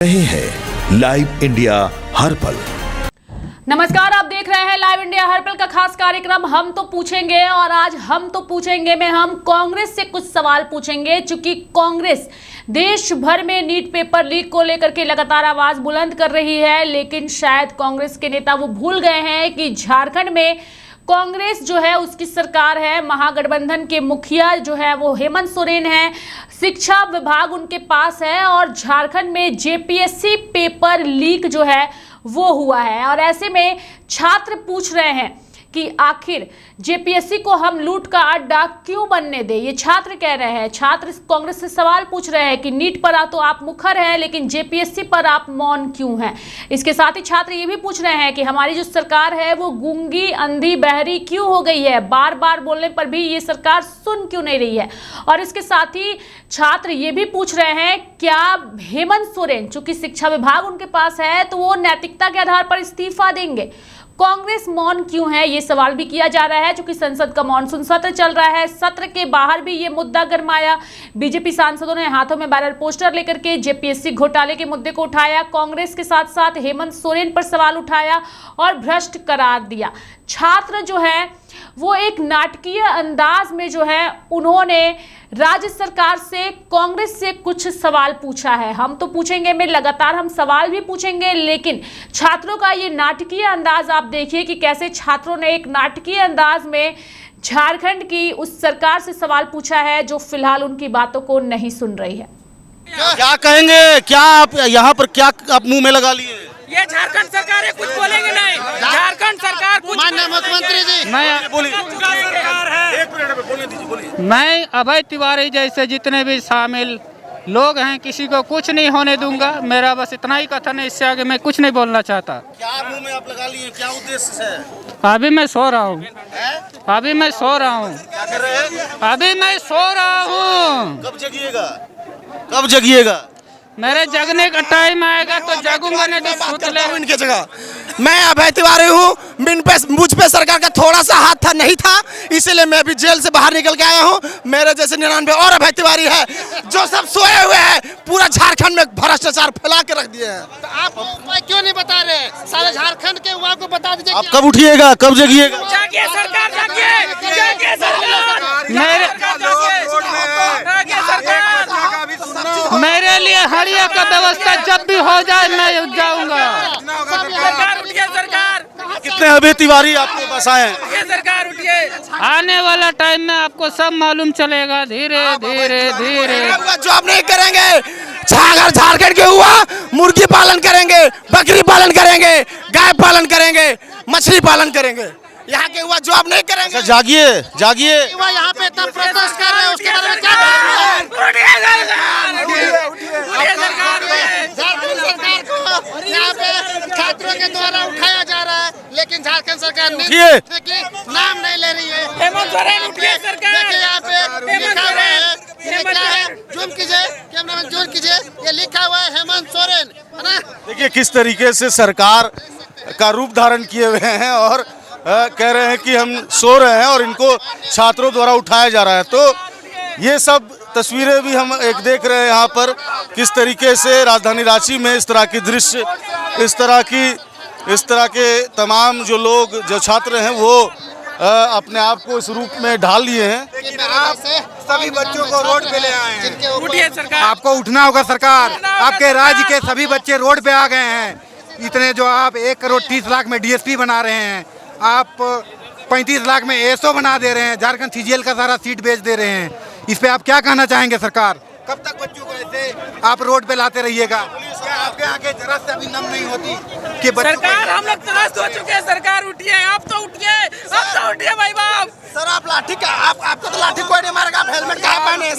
रहे हैं live India हर पल। नमस्कार, आप देख रहे हैं लाइव इंडिया हर पल का खास कार्यक्रम हम तो पूछेंगे। और आज हम तो पूछेंगे में हम कांग्रेस से कुछ सवाल पूछेंगे, चूंकि कांग्रेस देश भर में नीट पेपर लीक को लेकर के लगातार आवाज बुलंद कर रही है। लेकिन शायद कांग्रेस के नेता वो भूल गए हैं कि झारखंड में कांग्रेस जो है उसकी सरकार है, महागठबंधन के मुखिया जो है वो हेमंत सोरेन है, शिक्षा विभाग उनके पास है और झारखंड में जेपीएससी पेपर लीक जो है वो हुआ है। और ऐसे में छात्र पूछ रहे हैं कि आखिर जेपीएससी को हम लूट का अड्डा क्यों बनने दें। ये छात्र कह रहे हैं, छात्र कांग्रेस से सवाल पूछ रहे हैं कि नीट पर तो आप मुखर हैं लेकिन जेपीएससी पर आप मौन क्यों हैं। इसके साथ ही छात्र ये भी पूछ रहे हैं कि हमारी जो सरकार है वो गूंगी, अंधी, बहरी क्यों हो गई है, बार बार बोलने पर भी ये सरकार सुन क्यों नहीं रही है। और इसके साथ ही छात्र ये भी पूछ रहे हैं क्या हेमंत सोरेन, चूंकि शिक्षा विभाग उनके पास है, तो वो नैतिकता के आधार पर इस्तीफा देंगे। कांग्रेस मौन क्यों है, ये सवाल भी किया जा रहा है। चूंकि संसद का मॉनसून सत्र चल रहा है, सत्र के बाहर भी ये मुद्दा गरमाया। बीजेपी सांसदों ने हाथों में बैनर पोस्टर लेकर के जेपीएससी घोटाले के मुद्दे को उठाया। कांग्रेस के साथ साथ हेमंत सोरेन पर सवाल उठाया और भ्रष्ट करार दिया। छात्र जो है वो एक नाटकीय अंदाज में जो है उन्होंने राज्य सरकार से, कांग्रेस से कुछ सवाल पूछा है। हम तो पूछेंगे में लगातार हम सवाल भी पूछेंगे, लेकिन छात्रों का ये नाटकीय अंदाज आप देखिए कि कैसे छात्रों ने एक नाटकीय अंदाज में झारखंड की उस सरकार से सवाल पूछा है जो फिलहाल उनकी बातों को नहीं सुन रही है। क्या कहेंगे, क्या आप यहाँ पर क्या आप मुंह में लगा लिए? ये झारखंड सरकार है, कुछ बोलेंगे नहीं। झारखंड सरकार कुछ, माननीय मुख्यमंत्री जी, मैं अभय तिवारी जैसे जितने भी शामिल लोग हैं किसी को कुछ नहीं होने दूंगा। मेरा बस इतना ही कथन है, इससे आगे मैं कुछ नहीं बोलना चाहता। क्या मुंह में आप लगा लिए, क्या उद्देश्य से? अभी मैं सो रहा हूँ, अभी मैं सो रहा हूँ, क्या कर रहे हैं? अभी मैं सो रहा हूँ। कब जगिएगा, कब जगिएगा? मेरे जगने का टाइम आएगा तो जगूंगा, नहीं तो सुत ले। इनके जगह मैं अभय तिवारी हूँ। मुझ पे सरकार का थोड़ा सा हाथ था, नहीं था, इसीलिए मैं भी जेल से बाहर निकल के आया हूँ। मेरे जैसे 99 और अभय तिवारी है जो सब सोए हुए हैं। पूरा झारखंड में भ्रष्टाचार फैला के रख दिए हैं। तो आप क्यों नहीं बता रहे? सारे झारखंड के युवा को बता दीजिए। आप कब उठिएगा, कब जगिएगा? जागिए सरकार, जागिए, जागिए सरकार, मेरे लिए हड़िया का व्यवस्था जब भी हो जाए मैं जाऊंगा। सरकार उठिए, सरकार कितने अभय तिवारी आपके पास आए हैं? उठिए, सरकार उठिए। आने वाला टाइम में आपको सब मालूम चलेगा, धीरे धीरे धीरे। जॉब नहीं करेंगे, अगर झारखंड के हुआ मुर्गी पालन करेंगे, बकरी पालन करेंगे, गाय पालन करेंगे, मछली पालन करेंगे। यहाँ के हुआ जॉब नहीं करेंगे। जागिए, जागिए। यहाँ पे तब प्रोटेस्ट कर रहे हैं, उसके बारे में क्या कहेंगे? झारखंड सरकार को यहाँ पे छात्रों के द्वारा उठाया जा रहा है, लेकिन झारखंड सरकार नाम नहीं ले रही है। हेमंत सोरेन उठिए सरकार। देखिए यहाँ पे लिखा हुआ है, ये क्या है? जूम कीजिए, कैमरामैन जूम कीजिए, ये लिखा हुआ है हेमंत सोरेन, है ना? देखिए किस तरीके से सरकार का रूप धारण किए हुए हैं और कह रहे हैं कि हम सो रहे हैं और इनको छात्रों द्वारा उठाया जा रहा है। तो ये सब तस्वीरें भी हम एक देख रहे हैं यहाँ पर, किस तरीके से राजधानी रांची में इस तरह की दृश्य, इस तरह के तमाम जो लोग, जो छात्र हैं वो अपने आप को इस रूप में ढाल लिए हैं। सभी बच्चों को रोड पे ले आए हैं। उठिए सरकार, आपको उठना होगा सरकार। आपके राज्य के सभी बच्चे रोड पे आ गए हैं। इतने जो आप 1 करोड़ 30 लाख में डीएसपी बना रहे हैं, आप 35 लाख में एसओ बना दे रहे हैं, झारखंड सीजीएल का सारा सीट बेच दे रहे हैं। इस पे आप क्या कहना चाहेंगे सरकार? कब तक बच्चों को ऐसे आप रोड पे लाते रहिएगा? क्या आपके आगे जरा से अभी नम नहीं होती कि बच्चों सरकार हम लोग त्रस्त हो चुके हैं। सरकार उठिए, आप तो उठिए, अब तो उठिए भाई बाप। सर आप लाठी का, आपको तो लाठी कोई नहीं मारेगा, आप हेलमेट कहाँ पहने हैं?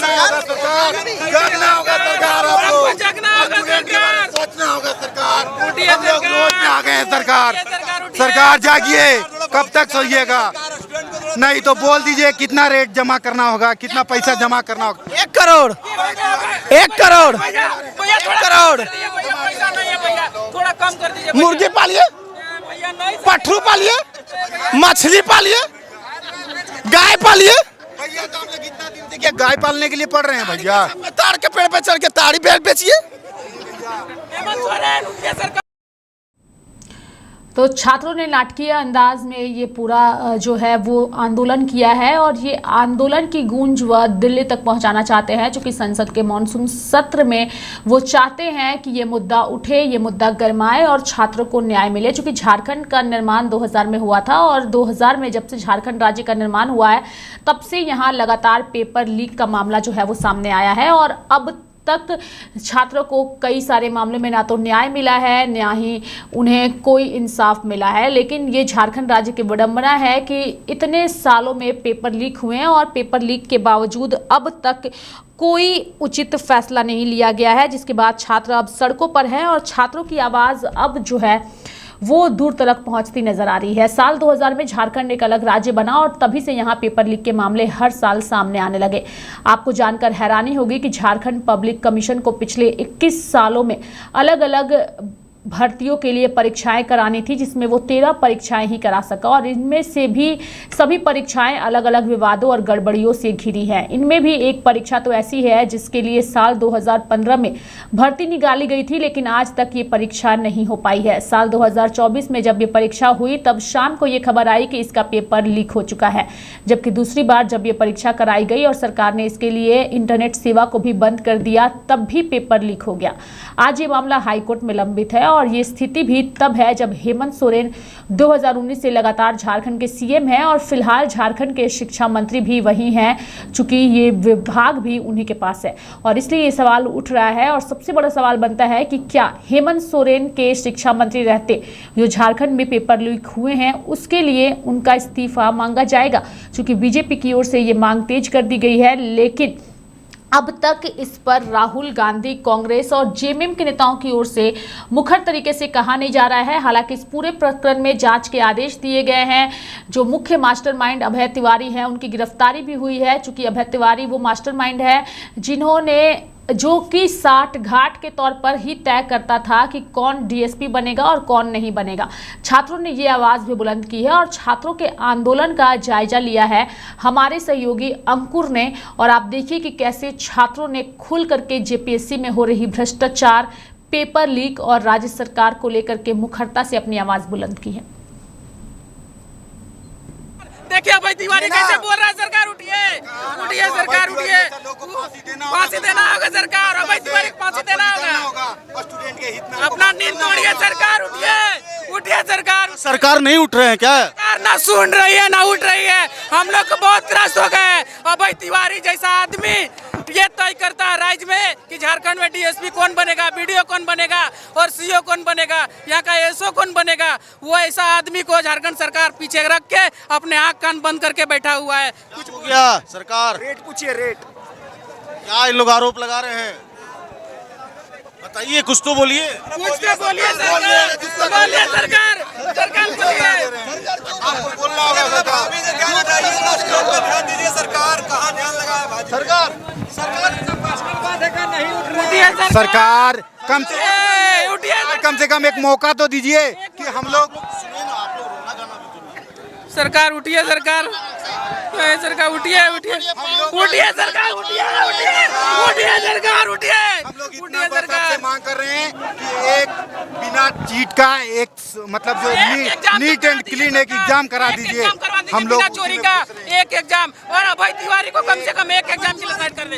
जगना होगा सरकार, आपको जगना होगा सरकार, सोचना होगा सरकार। उठिए हम लोग सरकार। रोड पे आ गए हैं सरकार। उठिए। सरकार जागिए, कब तक सोइएगा? नहीं तो बोल दीजिए कितना रेट जमा करना होगा, कितना पैसा जमा करना होगा। 1 करोड़, 1 करोड़, भैया, 1 करोड़। भैया पैसा नहीं है भैया, थोड़ा कम कर दीजिए। मुर्गी पालिए, भैया नहीं, पठरू पालिए, मछली पालिए, गाय पालिए। भैया तो हम लोग इतना दिन से क्या गाय पालने के लिए पढ़ रहे हैं भैया? ताड़ के पेड़ पे चढ़ के ताड़ी बेचिए। हेमंत सोरेन उठिए सरकार। तो छात्रों ने नाटकीय अंदाज में ये पूरा जो है वो आंदोलन किया है और ये आंदोलन की गूंज वह दिल्ली तक पहुंचाना चाहते हैं, चूंकि संसद के मॉनसून सत्र में वो चाहते हैं कि ये मुद्दा उठे, ये मुद्दा गरमाए और छात्रों को न्याय मिले। चूंकि झारखंड का निर्माण 2000 में हुआ था और 2000 में जब से झारखंड राज्य का निर्माण हुआ है तब से यहाँ लगातार पेपर लीक का मामला जो है वो सामने आया है और अब तक छात्रों को कई सारे मामलों में ना तो न्याय मिला है, ना ही उन्हें कोई इंसाफ मिला है। लेकिन ये झारखंड राज्य की विडंबना है कि इतने सालों में पेपर लीक हुए हैं और पेपर लीक के बावजूद अब तक कोई उचित फैसला नहीं लिया गया है, जिसके बाद छात्र अब सड़कों पर हैं और छात्रों की आवाज़ अब जो है वो दूर तक पहुंचती नजर आ रही है। साल 2000 में झारखंड एक अलग राज्य बना और तभी से यहाँ पेपर लीक के मामले हर साल सामने आने लगे। आपको जानकर हैरानी होगी कि झारखंड पब्लिक कमीशन को पिछले 21 सालों में अलग अलग भर्तियों के लिए परीक्षाएं करानी थी, जिसमें वो 13 परीक्षाएं ही करा सका और इनमें से भी सभी परीक्षाएं अलग अलग विवादों और गड़बड़ियों से घिरी हैं। इनमें भी एक परीक्षा तो ऐसी है जिसके लिए साल 2015 में भर्ती निकाली गई थी, लेकिन आज तक ये परीक्षा नहीं हो पाई है। साल 2024 में जब ये परीक्षा हुई तब शाम को ये खबर आई कि इसका पेपर लीक हो चुका है, जबकि दूसरी बार जब ये परीक्षा कराई गई और सरकार ने इसके लिए इंटरनेट सेवा को भी बंद कर दिया तब भी पेपर लीक हो गया। आज ये मामला हाईकोर्ट में लंबित है और ये स्थिति भी तब है जब हेमंत सोरेन 2019 से लगातार झारखंड के सीएम हैं और फिलहाल झारखंड के शिक्षा मंत्री भी वही हैं, चूंकि ये विभाग भी उन्हीं के पास है और इसलिए ये सवाल उठ रहा है। और सबसे बड़ा सवाल बनता है कि क्या हेमंत सोरेन के शिक्षा मंत्री रहते जो झारखंड में पेपर लीक हुए हैं उसके लिए उनका इस्तीफा मांगा जाएगा, चूंकि बीजेपी की ओर से ये मांग तेज कर दी गई है, लेकिन अब तक इस पर राहुल गांधी, कांग्रेस और जेएमएम के नेताओं की ओर से मुखर तरीके से कहा नहीं जा रहा है। हालांकि इस पूरे प्रकरण में जांच के आदेश दिए गए हैं। जो मुख्य मास्टरमाइंड अभय तिवारी हैं उनकी गिरफ्तारी भी हुई है, चूंकि अभय तिवारी वो मास्टरमाइंड है जिन्होंने जो कि 60 घाट के तौर पर ही तय करता था कि कौन डीएसपी बनेगा और कौन नहीं बनेगा। छात्रों ने ये आवाज़ भी बुलंद की है और छात्रों के आंदोलन का जायजा लिया है हमारे सहयोगी अंकुर ने। और आप देखिए कि कैसे छात्रों ने खुल करके जेपीएससी में हो रही भ्रष्टाचार, पेपर लीक और राज्य सरकार को लेकर के मुखरता से अपनी आवाज़ बुलंद की है। देखिए भाई तिवारी कैसे बोल रहा है, सरकार उठिए, उठिए सरकार उठिए, फांसी देना होगा सरकार, भाई तिवारी को फांसी देना होगा, अपना नींद तोड़िए सरकार, उठिए, उठिए सरकार। सरकार नहीं उठ रहे हैं क्या? सरकार ना सुन रही है ना उठ रही है, हम लोग को बहुत त्रस्त हो गए। अभय तिवारी जैसा आदमी ये तय करता है राज्य में कि झारखंड में डीएसपी कौन बनेगा, बीडीओ कौन बनेगा और सीओ कौन बनेगा, यहाँ का एसओ कौन बनेगा। वो ऐसा आदमी को झारखंड सरकार पीछे रख के अपने आंख कान बंद करके बैठा हुआ है। कुछ हो गया सरकार? रेट पूछिए, रेट क्या इन लोग आरोप लगा रहे हैं? बताइए, कुछ तो बोलिए। कुछ तो बोलिए सरकार, कुछ तो बोलिए सरकार, सरकार बोलिए। आपको बोलना होगा सरकार। ध्यान दीजिए सरकार, कहाँ ध्यान लगाए भाजपा सरकार? सरकार कम से कम एक मौका तो दीजिए कि हम लोग। सरकार उठिए, सरकार सरकार उठिए, उठिए, उठिए सरकार, उठिए, उठिए, उठिए सरकार, उठिए, उठिए सरकार। मांग कर रहे हैं कि एक बिना चीट का एक मतलब जो नीट एंड क्लीन एक एग्जाम करा दीजिए हम लोग, चोरी का एक एग्जाम, और अभय तिवारी को कम से कम एक एग्जाम के लिए साइड कर दे।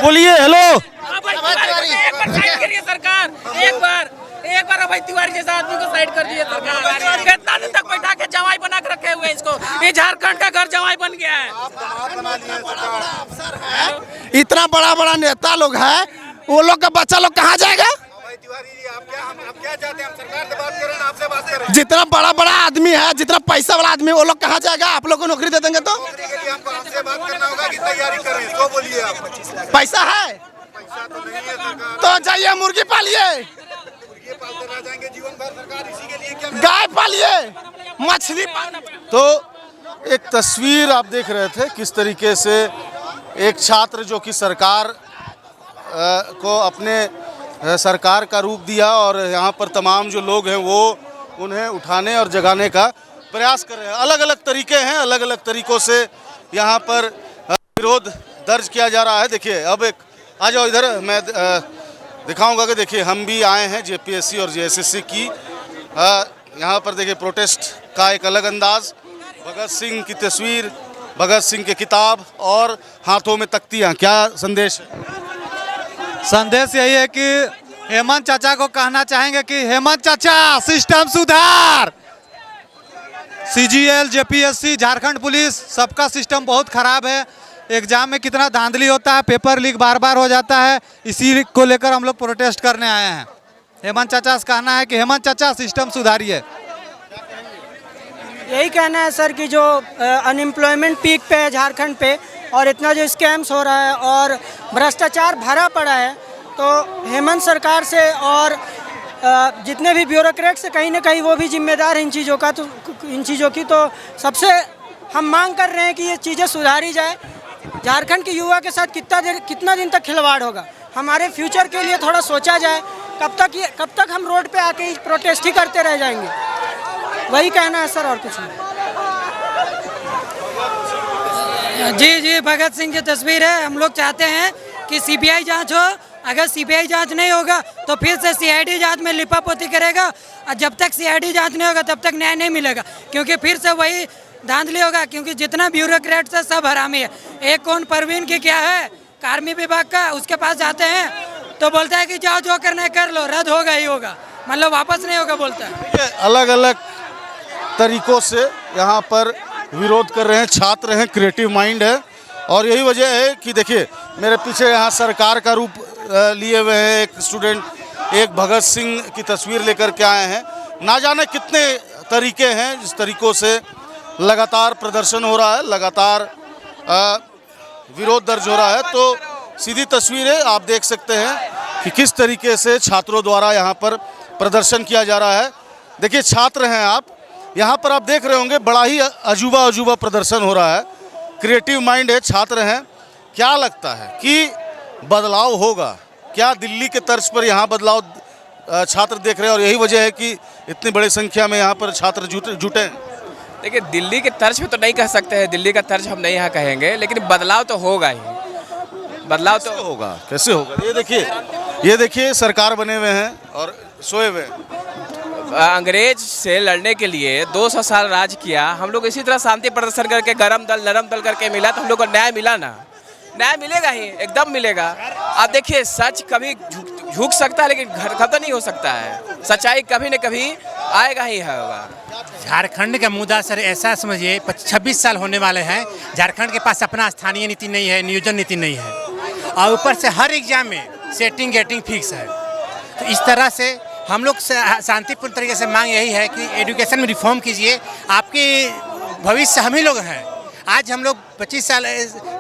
बोलिए। हेलो, अभय तिवारी को एक बार साइड करिए सरकार, एक बार अभय तिवारी जैसा आदमी को साइड कर दिए सरकार। कितना दिन तक बैठा के जवाई बना के रखे हुए इसको, ये झारखंड का घर जवाई बन गया है। इतना बड़ा बड़ा नेता लोग है, वो लोग का बच्चा लोग कहाँ जाएगा? आप क्या चाहते हैं? हम सरकार से बात करें, आपसे बात करें। जितना बड़ा बड़ा आदमी है, जितना पैसा वाला आदमी, वो लोग कहाँ जाएगा? आप लोग को नौकरी दे देंगे तो हमको आपसे बात करना होगा कि तैयारी करें, तो बोलिए आप। पैसा है पैसा तो नहीं है सरकार, तो जाइए मुर्गी पालिए, ये पालते रह जाएंगे जीवन भर। सरकार इसी के लिए क्या गाय पालिए, मछली पालिए। तो एक तस्वीर आप देख रहे थे किस तरीके से एक छात्र जो कि सरकार को अपने सरकार का रूप दिया और यहाँ पर तमाम जो लोग हैं वो उन्हें उठाने और जगाने का प्रयास कर रहे हैं। अलग अलग तरीके हैं, अलग अलग तरीक़ों से यहाँ पर विरोध दर्ज किया जा रहा है। देखिए, अब एक आ जाओ इधर, मैं दिखाऊंगा कि देखिए हम भी आए हैं जेपीएससी और जेएसएससी की यहाँ पर देखिए प्रोटेस्ट का एक अलग अंदाज, भगत सिंह की तस्वीर, भगत सिंह की किताब और हाथों में तख्तियाँ। क्या संदेश है? संदेश यही है कि हेमंत चाचा को कहना चाहेंगे कि हेमंत चाचा सिस्टम सुधार। सीजीएल, जेपीएससी, झारखंड पुलिस, सबका सिस्टम बहुत खराब है। एग्जाम में कितना धांधली होता है, पेपर लीक बार बार हो जाता है, इसी को लेकर हम लोग प्रोटेस्ट करने आए हैं। हेमंत चाचा से कहना है कि हेमंत चाचा सिस्टम सुधारिए। यही कहना है सर कि जो अनएम्प्लॉयमेंट पीक पे है झारखंड पे, और इतना जो स्कैम्स हो रहा है और भ्रष्टाचार भरा पड़ा है, तो हेमंत सरकार से और जितने भी ब्यूरोक्रेट से कहीं ना कहीं वो भी जिम्मेदार हैं इन चीज़ों की। तो सबसे हम मांग कर रहे हैं कि ये चीज़ें सुधारी जाए। झारखंड के युवा के साथ कितना दिन तक खिलवाड़ होगा? हमारे फ्यूचर के लिए थोड़ा सोचा जाए। कब तक हम रोड पे आके प्रोटेस्ट ही करते रह जाएंगे? वही कहना है सर, और कुछ नहीं। जी, भगत सिंह की तस्वीर है। हम लोग चाहते हैं कि सीबीआई जांच हो। अगर सीबीआई जांच नहीं होगा तो फिर से सीआईडी जांच में लिपापोती करेगा, और जब तक सीआईडी जांच नहीं होगा तब तक न्याय नहीं मिलेगा, क्योंकि फिर से वही धांधली होगा। क्योंकि जितना ब्यूरोक्रेट है सब हरामी है। एक कौन परवीन की क्या है, कार्मिक विभाग का, उसके पास जाते हैं तो बोलता है कि जाओ जो करना है कर लो, रद्द होगा ही होगा, मतलब वापस नहीं होगा बोलता है। अलग अलग तरीकों से यहाँ पर विरोध कर रहे हैं, छात्र हैं, क्रिएटिव माइंड है, और यही वजह है कि देखिए मेरे पीछे यहाँ सरकार का रूप लिए हुए हैं एक स्टूडेंट, एक भगत सिंह की तस्वीर लेकर के आए हैं। ना जाने कितने तरीके हैं जिस तरीक़ों से लगातार प्रदर्शन हो रहा है, लगातार विरोध दर्ज हो रहा है। तो सीधी तस्वीरें आप देख सकते हैं कि किस तरीके से छात्रों द्वारा यहाँ पर प्रदर्शन किया जा रहा है। देखिए छात्र हैं आप, यहाँ पर आप देख रहे होंगे बड़ा ही अजूबा प्रदर्शन हो रहा है। क्रिएटिव माइंड है, छात्र हैं। क्या लगता है कि बदलाव होगा? क्या दिल्ली के तर्ज पर यहाँ बदलाव छात्र देख रहे हैं, और यही वजह है कि इतनी बड़ी संख्या में यहाँ पर छात्र जुटे हैं? देखिए दिल्ली के तर्ज पे तो नहीं कह सकते हैं, दिल्ली का तर्ज हम नहीं यहाँ कहेंगे, लेकिन बदलाव तो होगा ही। बदलाव तो होगा। कैसे होगा? ये देखिए सरकार बने हुए हैं और सोए हुए हैं। अंग्रेज से लड़ने के लिए 200 साल राज किया। हम लोग इसी तरह शांति प्रदर्शन करके गरम दल नरम दल करके मिला, तो हम लोग को न्याय मिला ना? न्याय मिलेगा ही, एकदम मिलेगा। आप देखिए सच कभी झुक सकता है लेकिन खत्म नहीं हो सकता है। सच्चाई कभी न कभी आएगा ही होगा। झारखंड का मुद्दा सर ऐसा समझिए, 26 साल होने वाले हैं, झारखंड के पास अपना स्थानीय नीति नहीं है, नियोजन नीति नहीं है, और ऊपर से हर एग्जाम में सेटिंग गेटिंग फिक्स है। तो इस तरह से हम लोग शांतिपूर्ण तरीके से मांग यही है कि एजुकेशन में रिफॉर्म कीजिए। आपके भविष्य हम ही लोग हैं। आज हम लोग 25 साल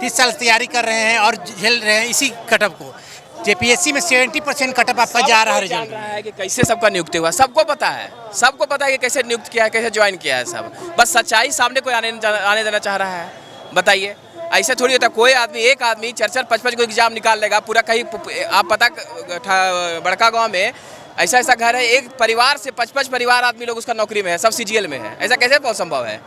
30 साल तैयारी कर रहे हैं और झेल रहे हैं इसी कटअप को। जेपीएससी में 70% कटअप आपका जा रहा है। रिजल्ट है कि कैसे सबका नियुक्ति हुआ, सबको पता है, सबको पता है कि कैसे नियुक्त किया है, कैसे ज्वाइन किया है सब। बस सच्चाई सामने कोई आने देना चाह रहा है। बताइए, ऐसे थोड़ी होता। कोई आदमी, एक आदमी 4-4 5-5 को एग्जाम निकाल लेगा पूरा। कहीं आप पता बड़का गाँव में ऐसा घर है, एक परिवार से 5-5 परिवार आदमी लोग उसका नौकरी में है, सब सीजीएल में है। ऐसा कैसे संभव है?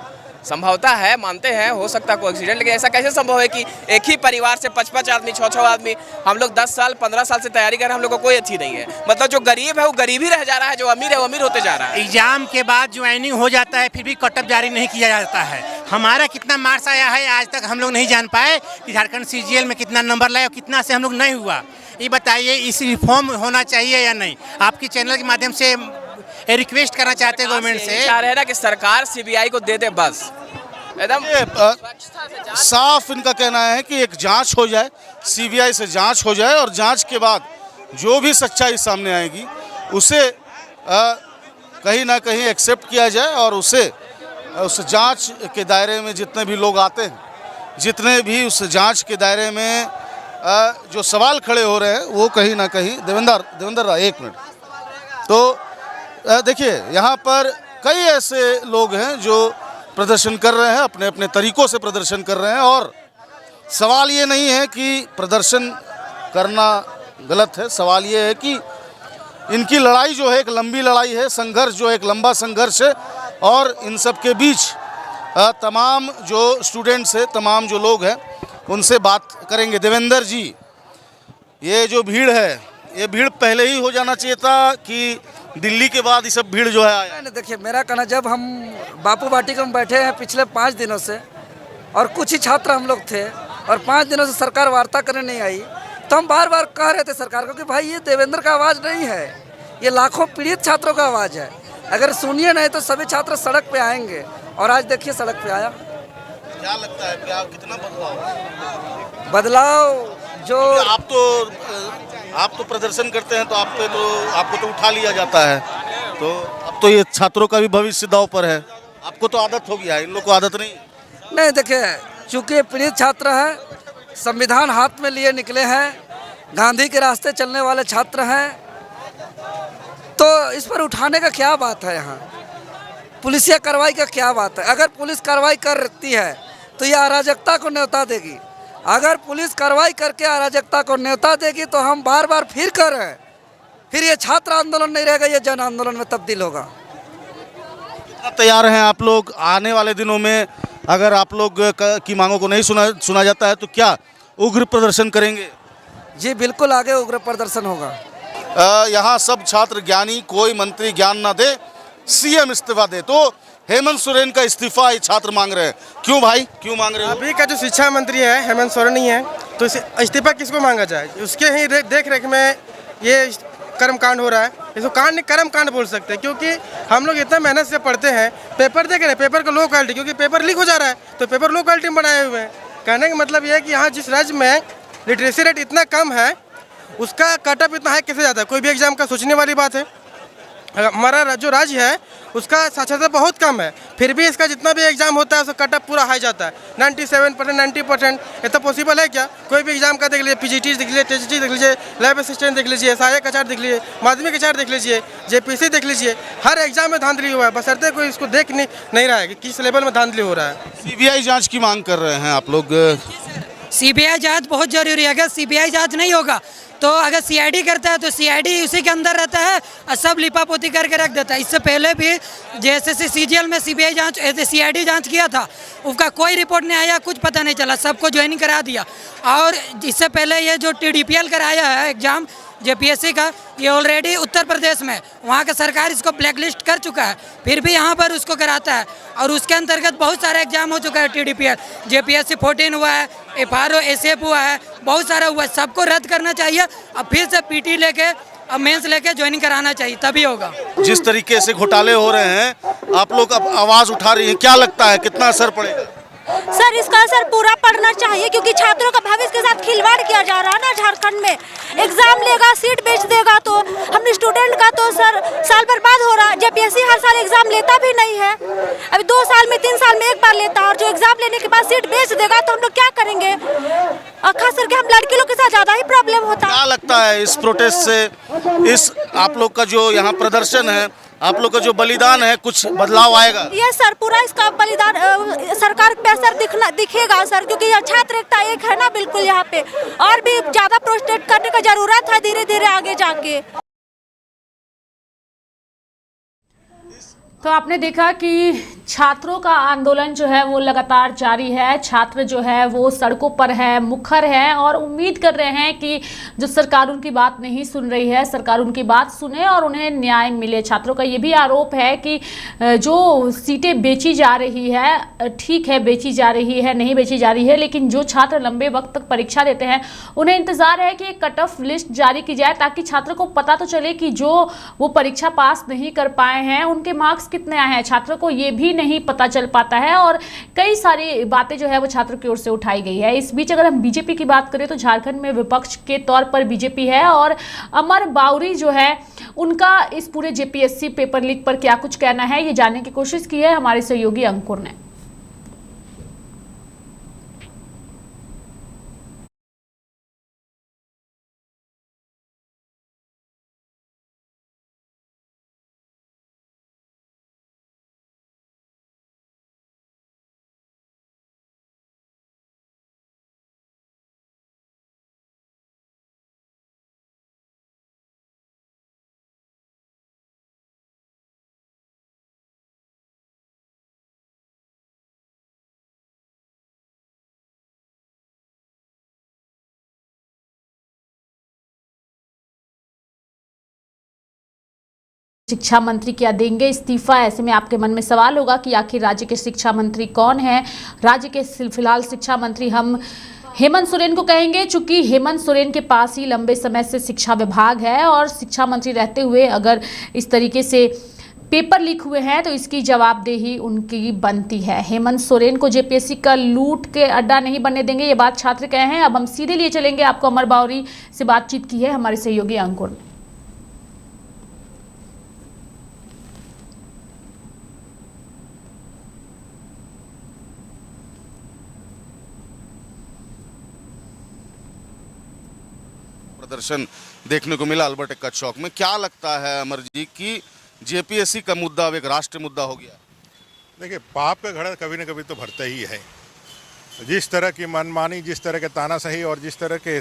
संभवता है, मानते हैं हो सकता है कोई एक्सीडेंट, लेकिन ऐसा कैसे संभव है कि एक ही परिवार से 5-5 आदमी 6-6 आदमी? हम लोग 10 साल 15 साल से तैयारी कर रहे हैं, हम लोग को कोई अच्छी नहीं है। मतलब जो गरीब है वो गरीब ही रह जा रहा है, जो अमीर है वो अमीर होते जा रहा है। एग्जाम के बाद ज्वाइनिंग हो जाता है, फिर भी कटअप जारी नहीं किया जाता है। हमारा कितना मार्क्स आया है आज तक हम लोग नहीं जान पाए कि झारखंड सीजीएल में कितना नंबर लाए और कितना से हम लोग नहीं हुआ। ये बताइए, इस रिफॉर्म होना चाहिए या नहीं? आपकी चैनल के माध्यम से रिक्वेस्ट करना चाहते हैं गवर्नमेंट से। चाह रहे हैं ना कि सरकार सीबीआई को दे दे, बस एकदम साफ इनका कहना है कि एक जांच हो जाए, सीबीआई से जांच हो जाए, और जांच के बाद जो भी सच्चाई सामने आएगी उसे कहीं ना कहीं एक्सेप्ट किया जाए, और उसे उस जांच के दायरे में जितने भी लोग आते हैं, जितने भी उस जांच के दायरे में जो सवाल खड़े हो रहे हैं, वो कहीं ना कहीं देवेंद्र एक मिनट। तो देखिए यहाँ पर कई ऐसे लोग हैं जो प्रदर्शन कर रहे हैं, अपने अपने तरीक़ों से प्रदर्शन कर रहे हैं, और सवाल ये नहीं है कि प्रदर्शन करना गलत है। सवाल ये है कि इनकी लड़ाई जो है एक लंबी लड़ाई है, संघर्ष जो है एक लंबा संघर्ष है, और इन सब के बीच तमाम जो स्टूडेंट्स हैं, तमाम जो लोग हैं, उनसे बात करेंगे। देवेंद्र जी, ये जो भीड़ है ये भीड़ पहले ही हो जाना चाहिए था कि दिल्ली के बाद ये सब भीड़ जो है आया? नहीं, देखिए मेरा कहना, जब हम बापू वाटिका में बैठे हैं पिछले 5 दिनों से और कुछ ही छात्र हम लोग थे और 5 दिनों से सरकार वार्ता करने नहीं आई, तो हम बार बार कह रहे थे सरकार को कि भाई ये देवेंद्र का आवाज़ नहीं है, ये लाखों पीड़ित छात्रों का आवाज़ है। अगर सुनिए नहीं तो सभी छात्र सड़क पे आएंगे और आज देखिए सड़क पे आया। क्या लगता है क्या कितना बदलाव जो आप तो प्रदर्शन करते हैं तो आपको तो उठा लिया जाता है, तो अब तो ये छात्रों का भी भविष्य दांव पर है। आपको तो आदत हो गया है, इन लोग को आदत नहीं। देखिए चूंकि पीड़ित छात्र हैं, संविधान हाथ में लिए निकले हैं, गांधी के रास्ते चलने वाले छात्र हैं, तो इस पर उठाने का क्या बात है? यहाँ पुलिसिया कार्रवाई का क्या बात है? अगर पुलिस कार्रवाई करती है तो ये अराजकता को न्योता देगी। अगर पुलिस कार्रवाई करके अराजकता को न्योता देगी तो हम बार बार फिर कर रहे हैं, फिर ये छात्र आंदोलन नहीं रहेगा, ये जन आंदोलन में तब्दील होगा। कितना तैयार हैं आप लोग आने वाले दिनों में? अगर आप लोग की मांगों को नहीं सुना जाता है तो क्या उग्र प्रदर्शन करेंगे? जी बिल्कुल, आगे उग्र प्रदर्शन होगा। यहाँ सब छात्र ज्ञानी, कोई मंत्री ज्ञान ना दे, सीएम इस्तीफा दे। तो हेमंत सोरेन का इस्तीफा ये छात्र मांग रहे हैं। क्यों भाई, क्यों मांग रहे हो? अभी का जो शिक्षा मंत्री है हेमंत सोरेन ही है, तो इस्तीफा किसको मांगा जाए? उसके ही देख रेख में ये कर्मकांड हो रहा है। इसको कांड कर्मकांड बोल सकते हैं, क्योंकि हम लोग इतना मेहनत से पढ़ते हैं, पेपर देख रहे हैं, पेपर का लो क्वालिटी, क्योंकि पेपर लीक हो जा रहा है तो पेपर लो क्वालिटी में बनाए हुए हैं। कहने का मतलब ये है कि यहाँ जिस राज्य में लिटरेसी रेट इतना कम है, उसका कटअप इतना हाई कैसे जाता है? कोई भी एग्जाम का सोचने वाली बात है। हमारा जो राज्य है उसका साक्षरता बहुत कम है, फिर भी इसका जितना भी एग्जाम होता है उसका कटअप पूरा हाई जाता है, 97%, 90%। ये तो पॉसिबल है क्या? कोई भी एग्जाम का देख लीजिए, पीजीटी देख लीजिए, टीजीटी देख लीजिए, लैब असिस्टेंट देख लीजिए, सहायक का चार्ट देख लीजिए, माध्यमिक का चार्ट देख लीजिए, जेपीएससी देख लीजिए, हर एग्जाम में धांधली हुआ है, बशर्ते कोई इसको देख नहीं रहा है कि किस लेवल में धांधली हो रहा है। सीबीआई जांच की मांग कर रहे हैं आप लोग? सीबीआई जांच बहुत जरूरी है। अगर सीबीआई जांच नहीं होगा तो अगर सीआईडी करता है तो सीआईडी उसी के अंदर रहता है और सब लिपापोती करके रख देता है। इससे पहले भी जैसे सीजीएल में सीबीआई जांच सीआईडी जांच किया था, उसका कोई रिपोर्ट नहीं आया, कुछ पता नहीं चला, सबको ज्वाइनिंग करा दिया। और इससे पहले ये जो टीडीपीएल कराया है एग्जाम जेपीएससी का, ये ऑलरेडी उत्तर प्रदेश में वहाँ का सरकार इसको ब्लैकलिस्ट कर चुका है, फिर भी यहाँ पर उसको कराता है। और उसके अंतर्गत बहुत सारे एग्जाम हो चुका है, टीडीपीएल, जेपीएससी 14 हुआ है, एफआरओ एसएफ हुआ है, बहुत सारा हुआ है। सबको रद्द करना चाहिए और फिर से पीटी लेके और मेंस लेके ज्वाइनिंग कराना चाहिए, तभी होगा। जिस तरीके से घोटाले हो रहे हैं, आप लोग अब आवाज़ उठा रही हैं, क्या लगता है कितना असर पड़ेगा? सर इसका असर पूरा पड़ना चाहिए, क्योंकि छात्रों का भविष्य के साथ खिलवाड़ किया जा रहा है ना। झारखंड में एग्जाम लेगा, सीट बेच देगा, तो हम स्टूडेंट का तो सर साल बर्बाद हो रहा है। जेपीएससी हर साल एग्जाम लेता भी नहीं है, अभी 2 साल में 3 साल में एक बार लेता है, और जो एग्जाम लेने के बाद सीट बेच देगा तो हम लोग क्या करेंगे? खास करके हम लड़की लोग के साथ ज्यादा ही प्रॉब्लम होता है। क्या लगता है इस प्रोटेस्ट से, इस आप लोग का जो यहाँ प्रदर्शन है, आप लोग का जो बलिदान है, कुछ बदलाव आएगा? ये सर पूरा इसका बलिदान सरकार पे असर दिखेगा सर, क्योंकि यह छात्र एकता एक है ना, बिल्कुल यहाँ पे और भी ज्यादा प्रोटेस्ट करने का जरूरत है धीरे धीरे आगे जाके। तो आपने देखा कि छात्रों का आंदोलन जो है वो लगातार जारी है। छात्र जो है वो सड़कों पर है, मुखर है और उम्मीद कर रहे हैं कि जो सरकार उनकी बात नहीं सुन रही है, सरकार उनकी बात सुने और उन्हें न्याय मिले। छात्रों का ये भी आरोप है कि जो सीटें बेची जा रही है, ठीक है बेची जा रही है, नहीं बेची जा रही है, लेकिन जो छात्र लंबे वक्त तक परीक्षा देते हैं उन्हें इंतज़ार है कि एक कट ऑफ लिस्ट जारी की जाए, ताकि छात्रों को पता तो चले कि जो वो परीक्षा पास नहीं कर पाए हैं उनके मार्क्स कितने आए हैं। छात्रों को ये भी नहीं पता चल पाता है और कई सारी बातें जो है वो छात्रों की ओर से उठाई गई है। इस बीच अगर हम बीजेपी की बात करें तो झारखंड में विपक्ष के तौर पर बीजेपी है और अमर बाउरी जो है उनका इस पूरे जेपीएससी पेपर लीक पर क्या कुछ कहना है, ये जानने की कोशिश की है हमारे सहयोगी अंकुर ने। शिक्षा मंत्री क्या देंगे इस्तीफा। ऐसे में आपके मन में सवाल होगा कि आखिर राज्य के शिक्षा मंत्री कौन है। राज्य के फिलहाल शिक्षा मंत्री हम हेमंत सोरेन को कहेंगे, चूंकि हेमंत सोरेन के पास ही लंबे समय से शिक्षा विभाग है और शिक्षा मंत्री रहते हुए अगर इस तरीके से पेपर लीक हुए हैं तो इसकी जवाबदेही उनकी बनती है। हेमंत सोरेन को जेपीएससी का लूट के अड्डा नहीं बनने देंगे, ये बात छात्र कहे हैं। अब हम सीधे लिए चलेंगे, आपको अमर बावरी से बातचीत की है हमारे सहयोगी अंकुर ने। प्रदर्शन देखने को मिला अल्बर्ट एक्का चौक में। क्या लगता है अमर जी कि जेपीएससी का मुद्दा अब एक राष्ट्रीय मुद्दा हो गया? देखिए, पाप का घड़ा कभी न कभी तो भरता ही है। जिस तरह की मनमानी, जिस तरह के तानाशाही और जिस तरह के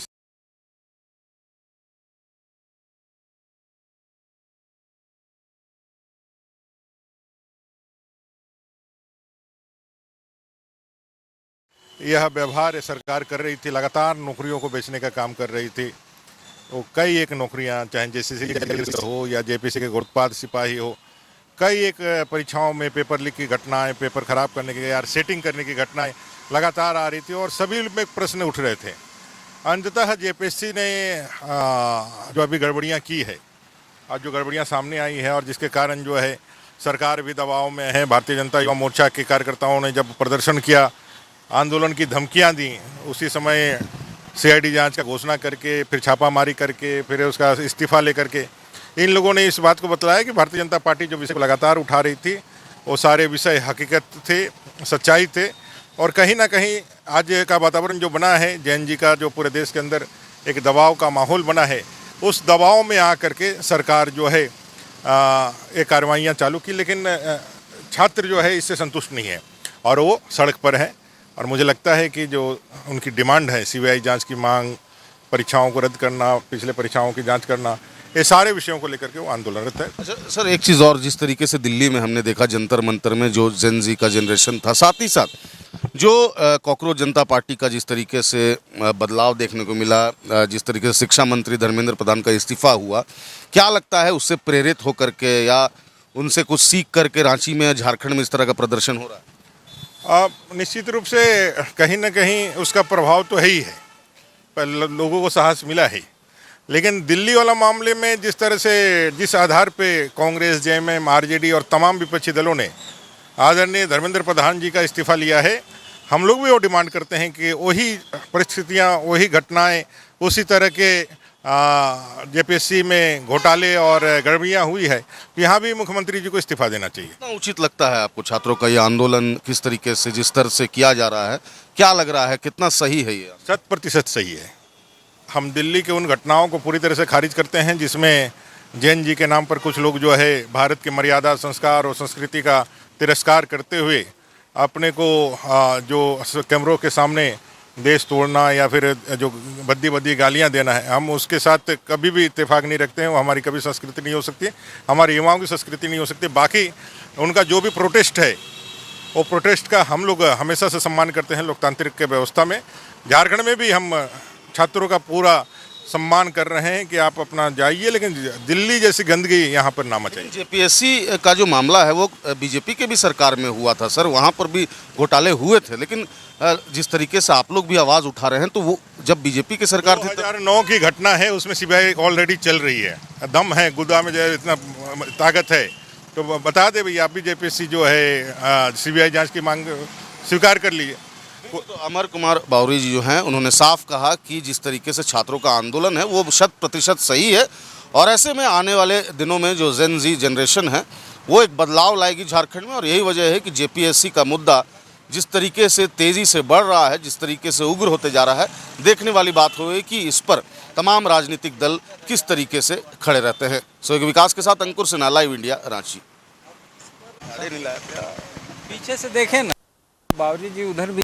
यह व्यवहार सरकार कर रही थी, लगातार नौकरियों को बेचने का काम कर रही थी। वो कई एक नौकरियां, चाहे जेसीसी हो या जेपीसी के उत्पाद सिपाही हो, कई एक परीक्षाओं में पेपर लीक की घटनाएं, पेपर खराब करने की या सेटिंग करने की घटनाएं लगातार आ रही थी और सभी में प्रश्न उठ रहे थे। अंततः जेपीएससी ने जो अभी गड़बड़ियां की है, आज जो गड़बड़ियां सामने आई है और जिसके कारण जो है सरकार भी दबाव में है। भारतीय जनता युवा मोर्चा के कार्यकर्ताओं ने जब प्रदर्शन किया, आंदोलन की धमकियां दी, उसी समय सीआईडी जांच का घोषणा करके, फिर छापामारी करके, फिर उसका इस्तीफा लेकर के इन लोगों ने इस बात को बतलाया कि भारतीय जनता पार्टी जो विषय लगातार उठा रही थी वो सारे विषय हकीकत थे, सच्चाई थे। और कहीं ना कहीं आज का वातावरण जो बना है जैन जी का, जो पूरे देश के अंदर एक दबाव का माहौल बना है, उस दबाव में आकर के सरकार जो है ये कार्रवाइयाँ चालू की। लेकिन छात्र जो है इससे संतुष्ट नहीं है और वो सड़क पर है। और मुझे लगता है कि जो उनकी डिमांड है, सीबीआई जांच की मांग, परीक्षाओं को रद्द करना, पिछले परीक्षाओं की जांच करना, ये सारे विषयों को लेकर के वो आंदोलनरत है। अच्छा सर, एक चीज़ और, जिस तरीके से दिल्ली में हमने देखा जंतर मंतर में जो जेन जी का जनरेशन था, साथ ही साथ जो कॉकरोच जनता पार्टी का जिस तरीके से बदलाव देखने को मिला, जिस तरीके से शिक्षा मंत्री धर्मेंद्र प्रधान का इस्तीफा हुआ, क्या लगता है उससे प्रेरित होकर के या उनसे कुछ सीख करके रांची में, झारखंड में इस तरह का प्रदर्शन हो रहा है? निश्चित रूप से कहीं ना कहीं उसका प्रभाव तो है ही है, पर लोगों को साहस मिला है। लेकिन दिल्ली वाला मामले में जिस तरह से, जिस आधार पे कांग्रेस, जेएमएम, आरजेडी और तमाम विपक्षी दलों ने आदरणीय धर्मेंद्र प्रधान जी का इस्तीफा लिया है, हम लोग भी वो डिमांड करते हैं कि वही परिस्थितियाँ, वही घटनाएं, उसी तरह के जेपीएससी में घोटाले और गड़बड़ियाँ हुई है, यहाँ भी मुख्यमंत्री जी को इस्तीफा देना चाहिए। कितना उचित लगता है आपको छात्रों का ये आंदोलन, किस तरीके से, जिस तरह से किया जा रहा है, क्या लग रहा है, कितना सही है ये? 100% सही है। हम दिल्ली के उन घटनाओं को पूरी तरह से खारिज करते हैं जिसमें जैन जी के नाम पर कुछ लोग जो है भारत के मर्यादा, संस्कार और संस्कृति का तिरस्कार करते हुए अपने को जो कैमरों के सामने देश तोड़ना या फिर जो बद्दी गालियां देना है, हम उसके साथ कभी भी इत्तेफाक नहीं रखते हैं। वो हमारी कभी संस्कृति नहीं हो सकती, हमारे युवाओं की संस्कृति नहीं हो सकती। बाकी उनका जो भी प्रोटेस्ट है, वो प्रोटेस्ट का हम लोग हमेशा से सम्मान करते हैं लोकतांत्रिक के व्यवस्था में। झारखंड में भी हम छात्रों का पूरा सम्मान कर रहे हैं कि आप अपना जाइए, लेकिन दिल्ली जैसी गंदगी यहाँ पर ना मचाइए। जेपीएससी का जो मामला है वो बीजेपी के भी सरकार में हुआ था सर, वहाँ पर भी घोटाले हुए थे, लेकिन जिस तरीके से आप लोग भी आवाज़ उठा रहे हैं, तो वो जब बीजेपी की सरकार थी, 2009 की घटना है, उसमें सीबीआई ऑलरेडी चल रही है, दम है, गुदा में जो है इतना ताकत है, तो बता दे भैया, आप भी जेपीएससी जो है सीबीआई जाँच की मांग स्वीकार कर लीजिए। तो अमर कुमार बावरी जी जो हैं, उन्होंने साफ कहा कि जिस तरीके से छात्रों का आंदोलन है वो 100% सही है और ऐसे में आने वाले दिनों में जो जेन जी जनरेशन है वो एक बदलाव लाएगी झारखंड में। और यही वजह है कि जेपीएससी का मुद्दा जिस तरीके से तेज़ी से बढ़ रहा है, जिस तरीके से उग्र होते जा रहा है, देखने वाली बात होगी कि इस पर तमाम राजनीतिक दल किस तरीके से खड़े रहते हैं। सहयोग विकास के साथ अंकुर सिन्हा, लाइव इंडिया, रांची। पीछे से देखें ना, बावरी जी उधर भी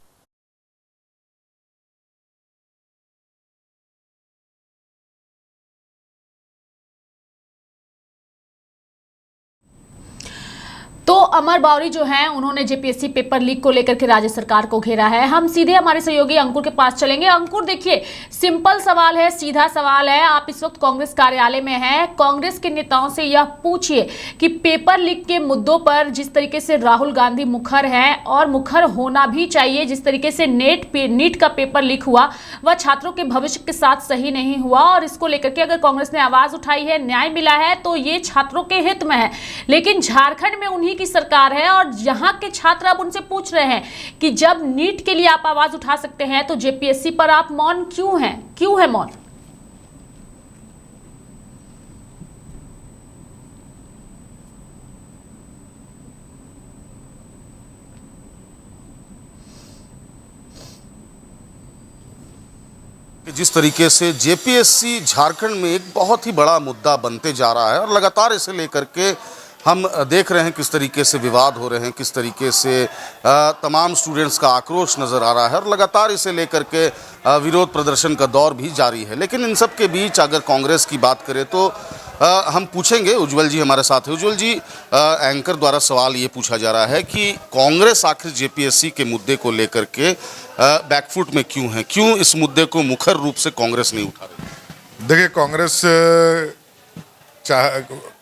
तो अमर बावरी जो हैं उन्होंने जेपीएससी पेपर लीक को लेकर के राज्य सरकार को घेरा है। हम सीधे हमारे सहयोगी अंकुर के पास चलेंगे। अंकुर, देखिए, सिंपल सवाल है, सीधा सवाल है। आप इस वक्त कांग्रेस कार्यालय में हैं। कांग्रेस के नेताओं से यह पूछिए कि पेपर लीक के मुद्दों पर जिस तरीके से राहुल गांधी मुखर हैं और मुखर होना भी चाहिए, जिस तरीके से नीट का पेपर लीक हुआ वह छात्रों के भविष्य के साथ सही नहीं हुआ, और इसको लेकर के अगर कांग्रेस ने आवाज उठाई है, न्याय मिला है, तो ये छात्रों के हित में है। लेकिन झारखंड में उन्हीं की सरकार है और यहाँ के छात्र अब उनसे पूछ रहे हैं कि जब नीट के लिए आप आवाज उठा सकते हैं तो जेपीएससी पर आप मौन क्यों हैं? क्यों है मौन? जिस तरीके से जेपीएससी झारखंड में एक बहुत ही बड़ा मुद्दा बनते जा रहा है और लगातार इसे लेकर के हम देख रहे हैं किस तरीके से विवाद हो रहे हैं, किस तरीके से तमाम स्टूडेंट्स का आक्रोश नज़र आ रहा है और लगातार इसे लेकर के विरोध प्रदर्शन का दौर भी जारी है। लेकिन इन सब के बीच अगर कांग्रेस की बात करें तो हम पूछेंगे, उज्जवल जी हमारे साथ है। उज्जवल जी, एंकर द्वारा सवाल ये पूछा जा रहा है कि कांग्रेस आखिर जेपीएससी के मुद्दे को लेकर के बैकफुट में क्यों है? क्यों इस मुद्दे को मुखर रूप से कांग्रेस नहीं उठा रही? देखिए, कांग्रेस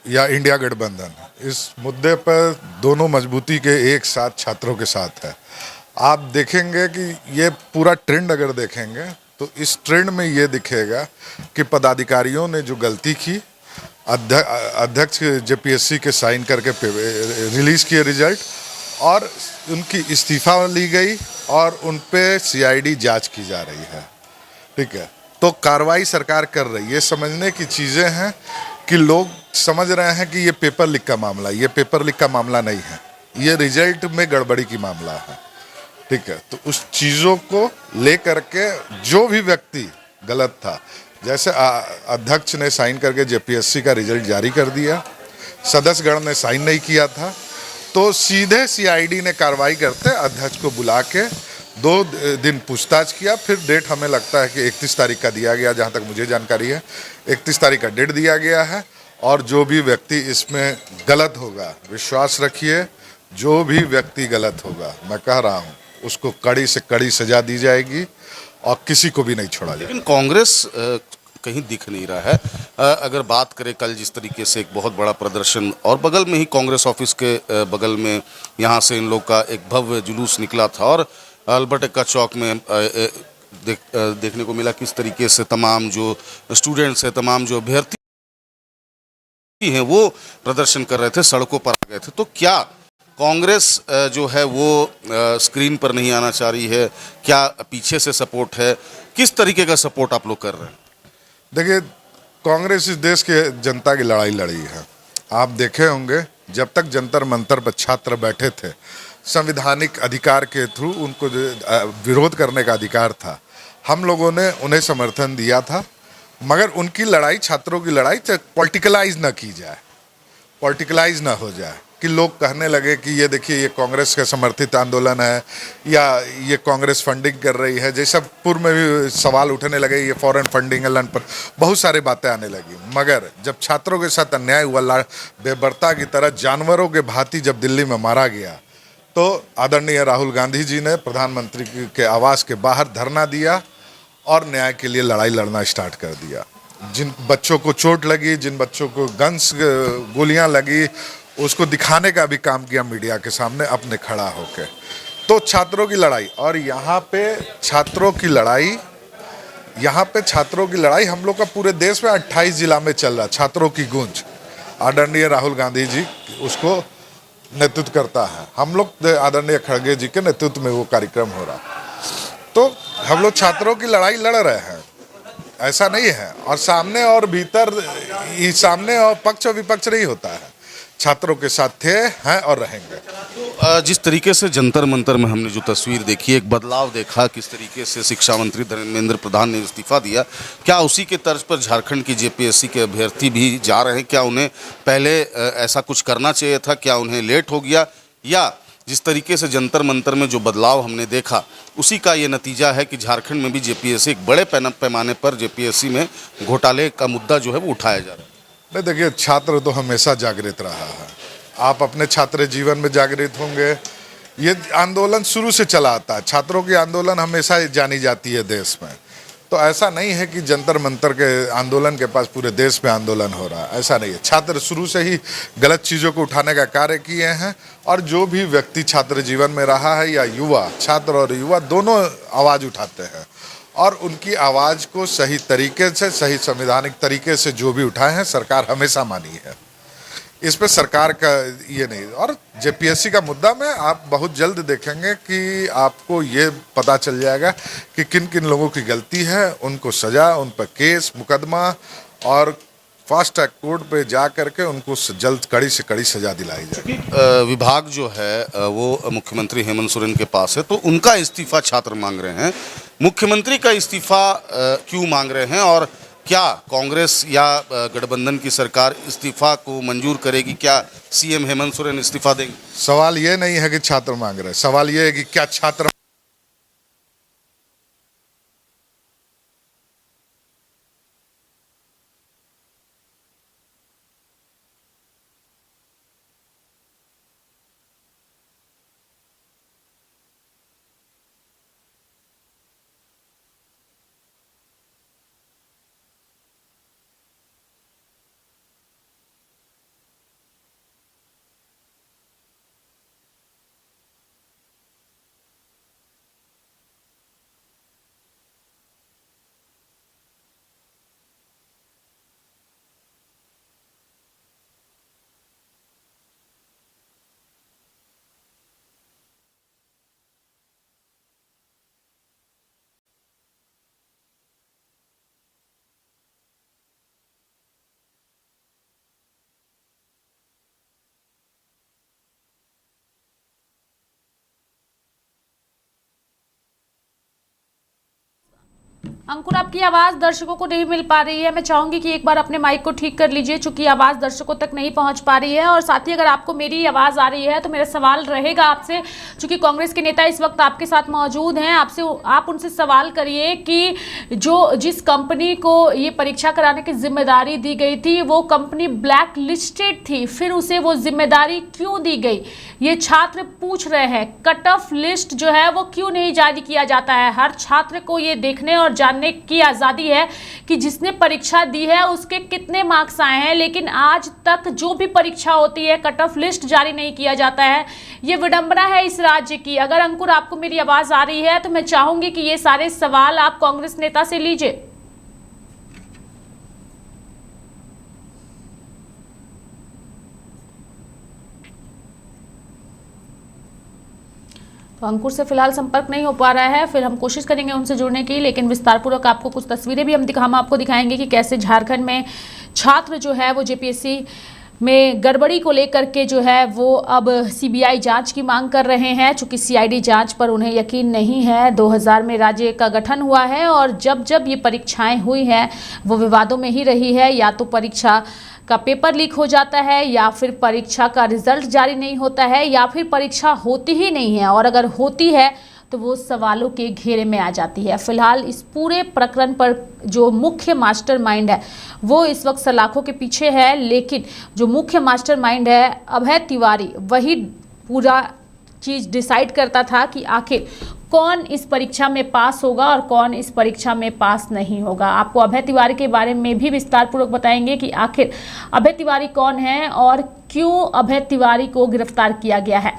या इंडिया गठबंधन इस मुद्दे पर दोनों मजबूती के एक साथ छात्रों के साथ है। आप देखेंगे कि ये पूरा ट्रेंड अगर देखेंगे तो इस ट्रेंड में ये दिखेगा कि पदाधिकारियों ने जो गलती की, अध्यक्ष जेपीएससी के साइन करके रिलीज़ किए रिजल्ट और उनकी इस्तीफा ली गई और उन पे सीआईडी जांच की जा रही है। ठीक है, तो कार्रवाई सरकार कर रही है। समझने की चीज़ें हैं कि लोग समझ रहे हैं कि ये पेपर लीक का मामला, ये पेपर लीक का मामला नहीं है, ये रिजल्ट में गड़बड़ी की मामला है। ठीक है, तो उस चीज़ों को लेकर के जो भी व्यक्ति गलत था, जैसे अध्यक्ष ने साइन करके जेपीएससी का रिजल्ट जारी कर दिया, सदस्यगण ने साइन नहीं किया था, तो सीधे सीआईडी ने कार्रवाई करते अध्यक्ष को बुला के 2 दिन पूछताछ किया। फिर डेट हमें लगता है कि 31 तारीख का दिया गया, जहाँ तक मुझे जानकारी है 31 तारीख का डेट दिया गया है। और जो भी व्यक्ति इसमें गलत होगा, विश्वास रखिए, जो भी व्यक्ति गलत होगा, मैं कह रहा हूँ, उसको कड़ी से कड़ी सजा दी जाएगी और किसी को भी नहीं छोड़ा जाएगा। लेकिन कांग्रेस कहीं दिख नहीं रहा है। अगर बात करें कल जिस तरीके से एक बहुत बड़ा प्रदर्शन और बगल में ही कांग्रेस ऑफिस के बगल में यहाँ से इन लोग का एक भव्य जुलूस निकला था और अल्बर्ट एक्का चौक में देखने को मिला किस तरीके से तमाम जो स्टूडेंट्स हैं, तमाम जो अभ्यर्थी हैं वो प्रदर्शन कर रहे थे, सड़कों पर आ गए थे। तो क्या कांग्रेस जो है वो स्क्रीन पर नहीं आना चाह रही है? क्या पीछे से सपोर्ट है? किस तरीके का सपोर्ट आप लोग कर रहे हैं? देखिए, कांग्रेस इस देश के जनता की लड़ाई लड़ी है। आप देखे होंगे, जब तक जंतर मंतर पर छात्र बैठे थे, संवैधानिक अधिकार के थ्रू उनको विरोध करने का अधिकार था, हम लोगों ने उन्हें समर्थन दिया था। मगर उनकी लड़ाई, छात्रों की लड़ाई पॉलिटिकलाइज ना की जाए, पॉलिटिकलाइज ना हो जाए कि लोग कहने लगे कि ये देखिए ये कांग्रेस का समर्थित आंदोलन है या ये कांग्रेस फंडिंग कर रही है। जैसा पूर्व में भी सवाल उठने लगे, ये फॉरेन फंडिंग है, पर बहुत सारी बातें आने लगी। मगर जब छात्रों के साथ अन्याय हुआ, बेबर्ता की तरह जानवरों के भांति जब दिल्ली में मारा गया, तो आदरणीय राहुल गांधी जी ने प्रधानमंत्री के आवास के बाहर धरना दिया और न्याय के लिए लड़ाई लड़ना स्टार्ट कर दिया। जिन बच्चों को चोट लगी, जिन बच्चों को गन्स गोलियां लगी, उसको दिखाने का भी काम किया मीडिया के सामने अपने खड़ा होकर। तो छात्रों की लड़ाई, और यहाँ पे छात्रों की लड़ाई हम लोग का पूरे देश में 28 जिला में चल रहा। छात्रों की गूंज, आदरणीय राहुल गांधी जी उसको नेतृत्व करता है। हम लोग आदरणीय खड़गे जी के नेतृत्व में वो कार्यक्रम हो रहा। तो हम लोग छात्रों की लड़ाई लड़ रहे हैं, ऐसा नहीं है। और सामने और भीतर, सामने और पक्ष और विपक्ष नहीं होता है, छात्रों के साथ थे, हैं और रहेंगे। जिस तरीके से जंतर मंतर में हमने जो तस्वीर देखी, एक बदलाव देखा, किस तरीके से शिक्षा मंत्री धर्मेंद्र प्रधान ने इस्तीफा दिया, क्या उसी के तर्ज पर झारखंड की जेपीएससी के अभ्यर्थी भी जा रहे हैं? क्या उन्हें पहले ऐसा कुछ करना चाहिए था? क्या उन्हें लेट हो गया? या जिस तरीके से जंतर मंतर में जो बदलाव हमने देखा, उसी का ये नतीजा है कि झारखंड में भी जेपीएससी एक बड़े पैमाने पर जेपीएससी में घोटाले का मुद्दा जो है वो उठाया जा रहा है? नहीं, देखिए, छात्र तो हमेशा जागृत रहा है। आप अपने छात्र जीवन में जागृत होंगे। ये आंदोलन शुरू से चला आता है, छात्रों की आंदोलन हमेशा जानी जाती है देश में। तो ऐसा नहीं है कि जंतर मंतर के आंदोलन के पास पूरे देश में आंदोलन हो रहा है, ऐसा नहीं है। छात्र शुरू से ही गलत चीज़ों को उठाने का कार्य किए हैं और जो भी व्यक्ति छात्र जीवन में रहा है या युवा, छात्र और युवा दोनों आवाज़ उठाते हैं और उनकी आवाज़ को सही तरीके से, सही संवैधानिक तरीके से जो भी उठाए हैं सरकार हमेशा मानी है। इस पे सरकार का ये नहीं। और जेपीएससी का मुद्दा में आप बहुत जल्द देखेंगे कि आपको ये पता चल जाएगा कि किन किन लोगों की गलती है, उनको सज़ा, उन पर केस मुकदमा और फास्ट ट्रैक कोर्ट पे जा करके उनको जल्द कड़ी से कड़ी सज़ा दिलाई जाए। विभाग जो है वो मुख्यमंत्री हेमंत सोरेन के पास है, तो उनका इस्तीफा छात्र मांग रहे हैं। मुख्यमंत्री का इस्तीफा क्यों मांग रहे हैं और क्या कांग्रेस या गठबंधन की सरकार इस्तीफा को मंजूर करेगी? क्या सीएम हेमंत सोरेन इस्तीफा देंगे? सवाल ये नहीं है कि छात्र मांग रहे हैं, सवाल ये है कि क्या छात्र अंकुर, आपकी आवाज़ दर्शकों को नहीं मिल पा रही है। मैं चाहूंगी कि एक बार अपने माइक को ठीक कर लीजिए, चूंकि आवाज़ दर्शकों तक नहीं पहुंच पा रही है। और साथ ही अगर आपको मेरी आवाज़ आ रही है तो मेरा सवाल रहेगा आपसे, चूंकि कांग्रेस के नेता इस वक्त आपके साथ मौजूद हैं, आप उनसे सवाल करिए कि जिस कंपनी को ये परीक्षा कराने की जिम्मेदारी दी गई थी वो कंपनी ब्लैक लिस्टेड थी, फिर उसे वो जिम्मेदारी क्यों दी गई? ये छात्र पूछ रहे हैं। कट ऑफ लिस्ट जो है वो क्यों नहीं जारी किया जाता है? हर छात्र को ये देखने और जानने की आज़ादी है कि जिसने परीक्षा दी है उसके कितने मार्क्स आए हैं, लेकिन आज तक जो भी परीक्षा होती है कट ऑफ लिस्ट जारी नहीं किया जाता है। ये विडंबना है इस राज्य की। अगर अंकुर आपको मेरी आवाज़ आ रही है तो मैं चाहूंगी कि ये सारे सवाल आप कांग्रेस नेता से लीजिए। तो अंकुर से फिलहाल संपर्क नहीं हो पा रहा है, फिर हम कोशिश करेंगे उनसे जुड़ने की, लेकिन विस्तारपूर्वक आपको कुछ तस्वीरें भी हम आपको दिखाएंगे कि कैसे झारखंड में छात्र जो है वो जेपीएससी में गड़बड़ी को लेकर के जो है वो अब सीबीआई जांच की मांग कर रहे हैं। चूंकि सीआईडी जांच पर उन्हें यकीन नहीं है। 2000 में राज्य का गठन हुआ है और जब जब ये परीक्षाएं हुई हैं वो विवादों में ही रही है। या तो परीक्षा का पेपर लीक हो जाता है, या फिर परीक्षा का रिजल्ट जारी नहीं होता है, या फिर परीक्षा होती ही नहीं है, और अगर होती है तो वो सवालों के घेरे में आ जाती है। फिलहाल इस पूरे प्रकरण पर जो मुख्य मास्टरमाइंड है वो इस वक्त सलाखों के पीछे है, लेकिन जो मुख्य मास्टरमाइंड है अभय तिवारी, वही पूरा चीज़ डिसाइड करता था कि आखिर कौन इस परीक्षा में पास होगा और कौन इस परीक्षा में पास नहीं होगा। आपको अभय तिवारी के बारे में भी विस्तारपूर्वक बताएंगे कि आखिर अभय तिवारी कौन है और क्यों अभय तिवारी को गिरफ्तार किया गया है।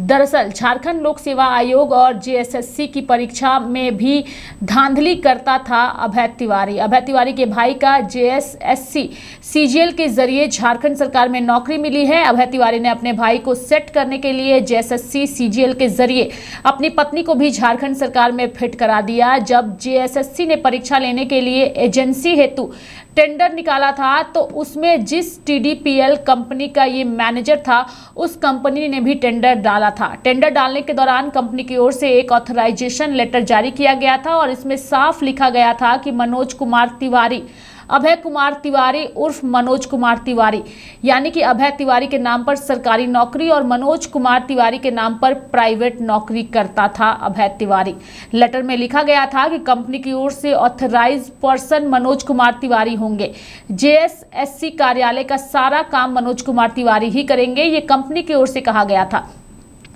दरअसल झारखंड लोक सेवा आयोग और जेएसएससी की परीक्षा में भी धांधली करता था अभय तिवारी। अभय तिवारी के भाई का जेएसएससी सीजीएल के जरिए झारखंड सरकार में नौकरी मिली है। अभय तिवारी ने अपने भाई को सेट करने के लिए जेएसएससी सीजीएल के जरिए अपनी पत्नी को भी झारखंड सरकार में फिट करा दिया। जब जेएसएससी ने परीक्षा लेने के लिए एजेंसी हेतु टेंडर निकाला था तो उसमें जिस टीडीपीएल कंपनी का ये मैनेजर था उस कंपनी ने भी टेंडर डाला था। टेंडर डालने के दौरान कंपनी की ओर से एक ऑथराइजेशन लेटर जारी किया गया था और इसमें साफ लिखा गया था कि मनोज कुमार तिवारी अभय कुमार तिवारी उर्फ मनोज कुमार तिवारी, यानी कि अभय तिवारी के नाम पर सरकारी नौकरी और मनोज कुमार तिवारी के नाम पर प्राइवेट नौकरी करता था अभय तिवारी। लेटर में लिखा गया था कि कंपनी की ओर से ऑथराइज्ड पर्सन मनोज कुमार तिवारी होंगे। जेएसएससी कार्यालय का सारा काम मनोज कुमार तिवारी ही करेंगे, ये कंपनी की ओर से कहा गया था।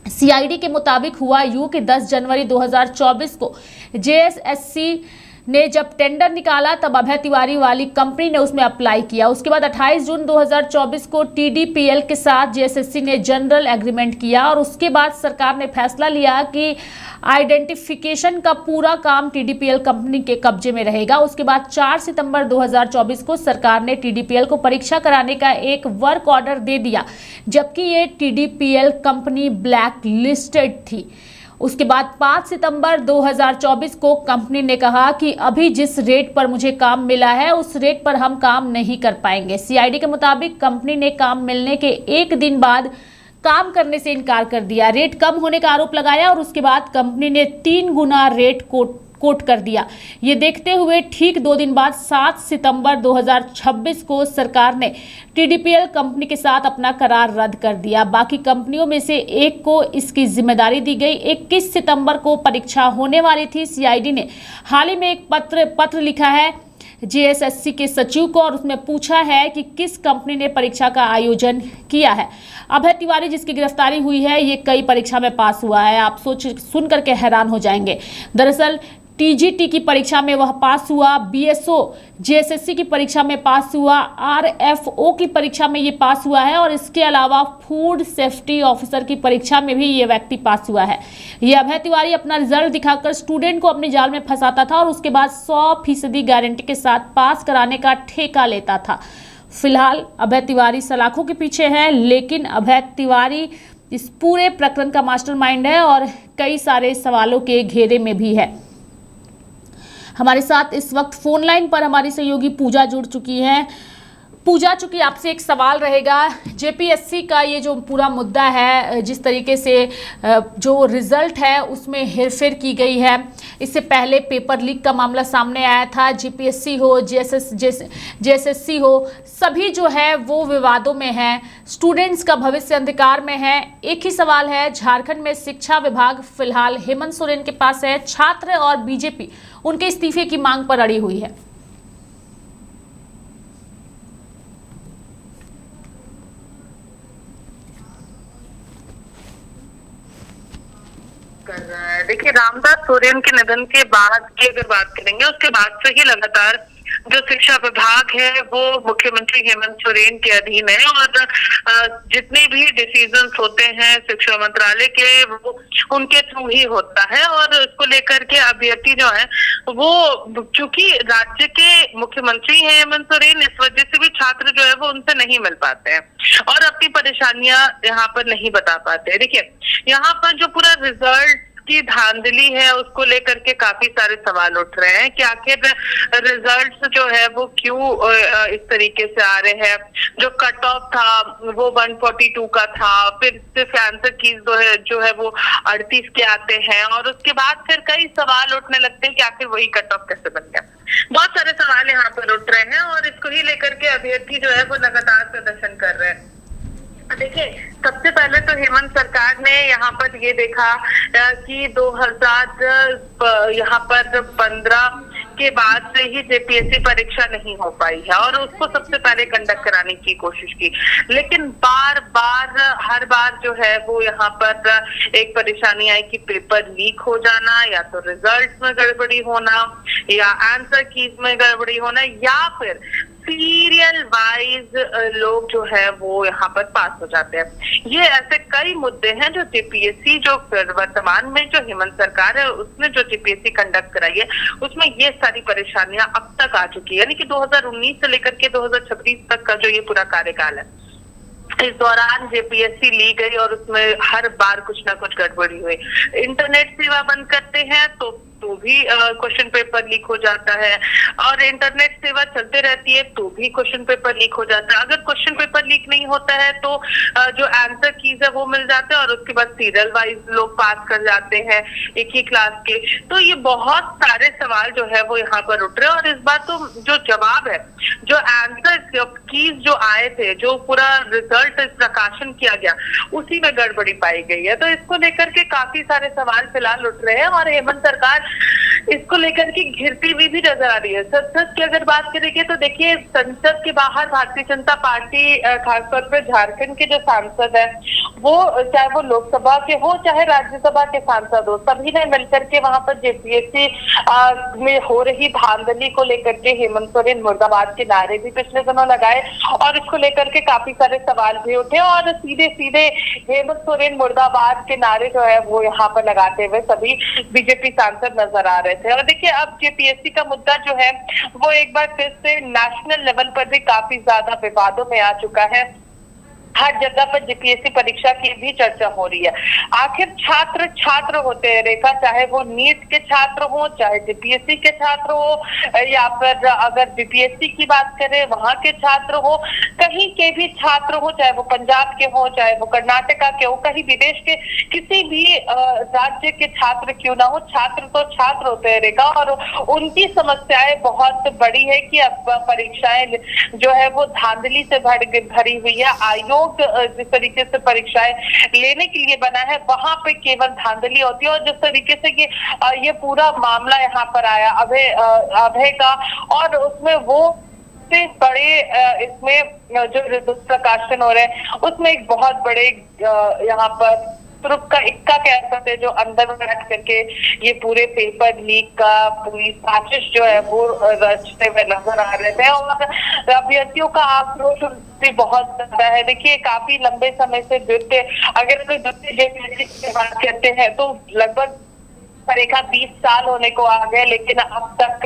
सीआईडी के मुताबिक हुआ यूं कि 10 जनवरी 2024 को जेएसएससी ने जब टेंडर निकाला तब अभय तिवारी वाली कंपनी ने उसमें अप्लाई किया। उसके बाद 28 जून 2024 को टीडीपीएल के साथ जेएसएससी ने जनरल एग्रीमेंट किया और उसके बाद सरकार ने फैसला लिया कि आइडेंटिफिकेशन का पूरा काम टीडीपीएल कंपनी के कब्जे में रहेगा। उसके बाद 4 सितंबर 2024 को सरकार ने टीडीपीएल को परीक्षा कराने का एक वर्क ऑर्डर दे दिया, जबकि ये टीडीपीएल कंपनी ब्लैक लिस्टेड थी। उसके बाद 5 सितंबर 2024 को कंपनी ने कहा कि अभी जिस रेट पर मुझे काम मिला है उस रेट पर हम काम नहीं कर पाएंगे। सीआईडी के मुताबिक कंपनी ने काम मिलने के एक दिन बाद काम करने से इनकार कर दिया, रेट कम होने का आरोप लगाया और उसके बाद कंपनी ने 3 गुना रेट कोट कर दिया। ये देखते हुए ठीक 2 दिन बाद 7 सितंबर 2026 को सरकार ने टीडीपीएल कंपनी के साथ अपना करार रद्द कर दिया। बाकी कंपनियों में से एक को इसकी जिम्मेदारी दी गई। 21 सितंबर को परीक्षा होने वाली थी। सीआईडी ने हाल ही में एक पत्र लिखा है जेएसएससी के सचिव को और उसमें पूछा है कि किस कंपनी ने परीक्षा का आयोजन किया है। अभय तिवारी जिसकी गिरफ्तारी हुई है ये कई परीक्षा में पास हुआ है। आप सुन करके हैरान हो जाएंगे। दरअसल टीजीटी की परीक्षा में वह पास हुआ, बीएसओ जेएसएससी की परीक्षा में पास हुआ, आरएफओ की परीक्षा में ये पास हुआ है और इसके अलावा फूड सेफ्टी ऑफिसर की परीक्षा में भी ये व्यक्ति पास हुआ है। ये अभय तिवारी अपना रिजल्ट दिखाकर स्टूडेंट को अपने जाल में फंसाता था और उसके बाद 100% गारंटी के साथ पास कराने का ठेका लेता था। फिलहाल अभय तिवारी सलाखों के पीछे है, लेकिन अभय तिवारी इस पूरे प्रकरण का मास्टरमाइंड है और कई सारे सवालों के घेरे में भी है। हमारे साथ इस वक्त फोन लाइन पर हमारी सहयोगी पूजा जुड़ चुकी हैं। पूजा, चूंकि आपसे एक सवाल रहेगा, जेपीएससी का ये जो पूरा मुद्दा है, जिस तरीके से जो रिजल्ट है उसमें हेरफेर की गई है, इससे पहले पेपर लीक का मामला सामने आया था। जेपीएससी हो, जेएसएससी हो, सभी जो है वो विवादों में है, स्टूडेंट्स का भविष्य अंधकार में है। एक ही सवाल है, झारखंड में शिक्षा विभाग फिलहाल हेमंत सोरेन के पास है। छात्र और बीजेपी उनके इस्तीफे की मांग पर अड़ी हुई है। देखिए, रामदास सोरेन के निधन के बाद की अगर बात करेंगे, उसके बाद से ही लगातार जो शिक्षा विभाग है वो मुख्यमंत्री हेमंत सोरेन के अधीन है और जितने भी डिसीजंस होते हैं शिक्षा मंत्रालय के वो उनके थ्रू ही होता है। और इसको लेकर के अभ्यर्थी जो है वो चूंकि राज्य के मुख्यमंत्री हैं हेमंत सोरेन, इस वजह से भी छात्र जो है वो उनसे नहीं मिल पाते हैं और अपनी परेशानियां यहाँ पर नहीं बता पाते हैं। देखिए, यहाँ पर जो पूरा रिजल्ट की धांधली है उसको लेकर के काफी सारे सवाल उठ रहे हैं कि आखिर रिजल्ट्स जो है वो क्यों इस तरीके से आ रहे हैं। जो कट ऑफ था वो 142 का था, फिर सिर्फ आंसर कीज जो है वो 38 के आते हैं और उसके बाद फिर कई सवाल उठने लगते हैं कि आखिर वही कट ऑफ कैसे बन गया। बहुत सारे सवाल यहाँ पर उठ रहे हैं और इसको ही लेकर के अभ्यर्थी जो है वो लगातार प्रदर्शन कर रहे हैं। देखिए, सबसे पहले तो हेमंत सरकार ने यहाँ पर ये देखा कि 2015 के बाद से ही जेपीएससी परीक्षा नहीं हो पाई है और उसको सबसे पहले कंडक्ट कराने की कोशिश की, लेकिन हर बार जो है वो यहाँ पर एक परेशानी आई कि पेपर लीक हो जाना, या तो रिजल्ट्स में गड़बड़ी होना, या आंसर कीज में गड़बड़ी होना, या फिर सीरियल वाइज लोग जो है वो यहाँ पर पास हो जाते हैं। ये ऐसे कई मुद्दे हैं जो जेपीएससी जो वर्तमान में जो हेमंत सरकार है उसने जो जेपीएससी कंडक्ट कराई है उसमें ये सारी परेशानियां अब तक आ चुकी है। यानी कि 2019 से लेकर के 2026 तक का जो ये पूरा कार्यकाल है, इस दौरान जेपीएससी ली गई और उसमें हर बार कुछ ना कुछ गड़बड़ी हुई। इंटरनेट सेवा बंद करते हैं तो तो भी क्वेश्चन पेपर लीक हो जाता है, और इंटरनेट सेवा चलते रहती है तो भी क्वेश्चन पेपर लीक हो जाता है। अगर क्वेश्चन पेपर लीक नहीं होता है तो जो आंसर कीज है वो मिल जाते हैं और उसके बाद सीरियल वाइज लोग पास कर जाते हैं एक ही क्लास के। तो ये बहुत सारे सवाल जो है वो यहाँ पर उठ रहे हैं, और इस बार तो जो जवाब है, जो आंसर कीज जो आए थे, जो पूरा रिजल्ट प्रकाशन किया गया, उसी में गड़बड़ी पाई गई है। तो इसको लेकर के काफी सारे सवाल फिलहाल उठ रहे हैं और हेमंत सरकार इसको लेकर के घिरती हुई भी नजर आ रही है। संसद की अगर बात करेंगे तो देखिए, संसद के बाहर भारतीय जनता पार्टी खासतौर पर झारखंड के जो सांसद है, वो चाहे वो लोकसभा के हो चाहे राज्यसभा के सांसद हो, सभी ने मिलकर के वहां पर जेपीएससी में हो रही धांधली को लेकर के हेमंत सोरेन मुर्दाबाद के नारे भी पिछले दिनों लगाए और इसको लेकर के काफी सारे सवाल भी उठे और सीधे सीधे हेमंत सोरेन मुर्दाबाद के नारे जो है वो यहाँ पर लगाते हुए सभी बीजेपी सांसद नजर आ रहे थे। और देखिए, अब जेपीएससी का मुद्दा जो है वो एक बार फिर से नेशनल लेवल पर भी काफी ज्यादा विवादों में आ चुका है। हर जगह पर जेपीएससी परीक्षा की भी चर्चा हो रही है। आखिर छात्र छात्र होते हैं रेखा, चाहे वो नीट के छात्र हो, चाहे जेपीएससी के छात्र हो, या फिर अगर बीपीएससी की बात करें वहां के छात्र हो, कहीं के भी छात्र हो, चाहे वो पंजाब के हो, चाहे वो कर्नाटका के हो, कहीं विदेश के किसी भी राज्य के छात्र क्यों ना हो, छात्र तो छात्र होते हैं रेखा। और उनकी समस्याएं बहुत बड़ी है कि अब परीक्षाएं जो है वो धांधली से भरी हुई है। आयोग जिस तरीके से परीक्षाएं लेने के लिए बना है वहां पे केवल धांधली होती है। और जिस तरीके से ये पूरा मामला यहाँ पर आया अभय का, और उसमें वो से बड़े इसमें जो प्रकाशन हो रहे हैं उसमें एक बहुत बड़े यहाँ पर ग्रुप का इक्का कह सकते हैं, जो अंदर बैठ करके ये पूरे पेपर लीक का पूरी साजिश जो है वो रचते हुए नजर आ रहे थे। और अभ्यर्थियों का आक्रोश भी बहुत ज्यादा है। देखिए, काफी लंबे समय से द्वितीय, अगर कोई द्वितीय जेपीएससी की बात करते हैं तो लगभग रेखा 20 साल होने को आ गए, लेकिन अब तक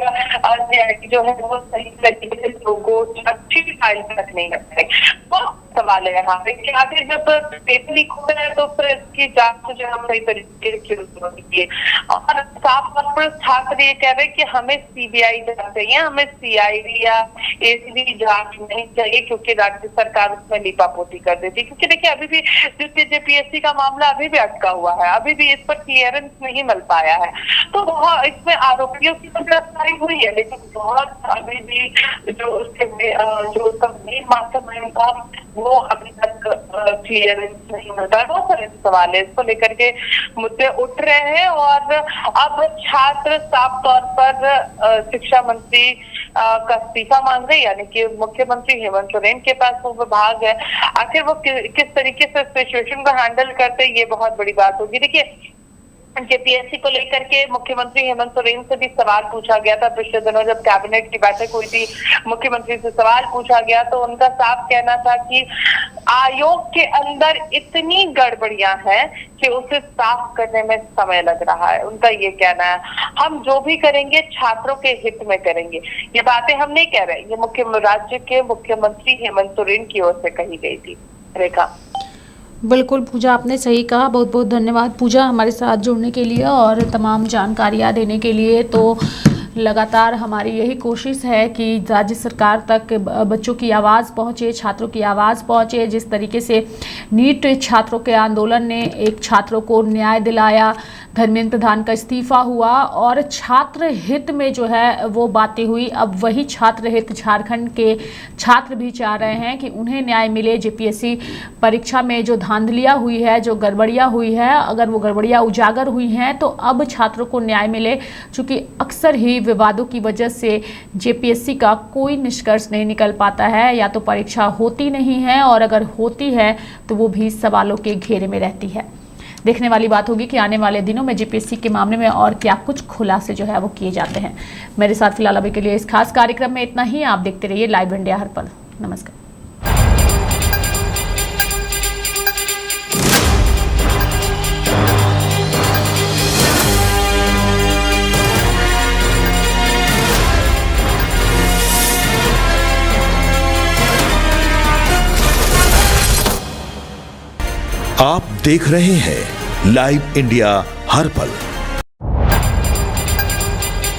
जो है वो सही तरीके से लोगों अच्छी फाइल तक नहीं कर पाए। बहुत सवाल है यहाँ पे कि आखिर जब पेपर लीक हो रहा है तो फिर इसकी जांच जो हम सही तरीके से क्यों होती है। और साफ तौर पर छात्र ये कह रहे हैं कि हमें सीबीआई जांच चाहिए, हमें सीआईडी या एसीबी जांच नहीं चाहिए, क्योंकि राज्य सरकार उसमें लीपापोती कर देती है। क्योंकि देखिए, अभी भी जेपीएससी का मामला अभी भी अटका हुआ है, अभी भी इस पर क्लियरेंस नहीं मिल पाया है। तो बहुत इसमें आरोपियों की तो गिरफ्तारी हुई है, लेकिन बहुत अभी भी जो उसका मेन मास्टरमाइंड था वो अभी तक क्लियरेंस नहीं मिलता है। बहुत सारे सवाल है, इसको लेकर के मुद्दे उठ रहे हैं। और अब छात्र साफ तौर पर शिक्षा मंत्री का इस्तीफा मांग रहे, यानी कि मुख्यमंत्री हेमंत सोरेन के पास वो विभाग है। आखिर वो किस तरीके से सिचुएशन को हैंडल करते हैं, ये बहुत बड़ी बात होगी। देखिए, जेपीएससी को लेकर के मुख्यमंत्री हेमंत सोरेन से भी सवाल पूछा गया था पिछले दिनों, जब कैबिनेट की बैठक हुई थी, मुख्यमंत्री से सवाल पूछा गया तो उनका साफ कहना था कि आयोग के अंदर इतनी गड़बड़ियां हैं कि उसे साफ करने में समय लग रहा है। उनका ये कहना है, हम जो भी करेंगे छात्रों के हित में करेंगे। ये बातें हम नहीं कह रहे, ये राज्य के मुख्यमंत्री हेमंत सोरेन की ओर से कही गई थी। रेखा, बिल्कुल पूजा, आपने सही कहा। बहुत बहुत धन्यवाद पूजा हमारे साथ जुड़ने के लिए और तमाम जानकारियाँ देने के लिए। तो लगातार हमारी यही कोशिश है कि राज्य सरकार तक बच्चों की आवाज़ पहुँचे, छात्रों की आवाज़ पहुँचे। जिस तरीके से नीट छात्रों के आंदोलन ने एक छात्रों को न्याय दिलाया, धर्मेंद्र प्रधान का इस्तीफा हुआ और छात्र हित में जो है वो बातें हुई, अब वही छात्र हित झारखंड के छात्र भी चाह रहे हैं कि उन्हें न्याय मिले। जेपीएससी परीक्षा में जो धांधलियाँ हुई है, जो गड़बड़ियाँ हुई है, अगर वो गड़बड़ियाँ उजागर हुई हैं तो अब छात्रों को न्याय मिले। चूँकि अक्सर ही विवादों की वजह से जेपीएससी का कोई निष्कर्ष नहीं निकल पाता है, या तो परीक्षा होती नहीं है और अगर होती है तो वो भी सवालों के घेरे में रहती है। देखने वाली बात होगी कि आने वाले दिनों में जेपीएससी के मामले में और क्या कुछ खुलासे जो है वो किए जाते हैं। मेरे साथ फिलहाल अभी के लिए इस खास कार्यक्रम में इतना ही। आप देखते रहिए लाइव इंडिया हर पल। नमस्कार। आप देख रहे हैं लाइव इंडिया हर पल।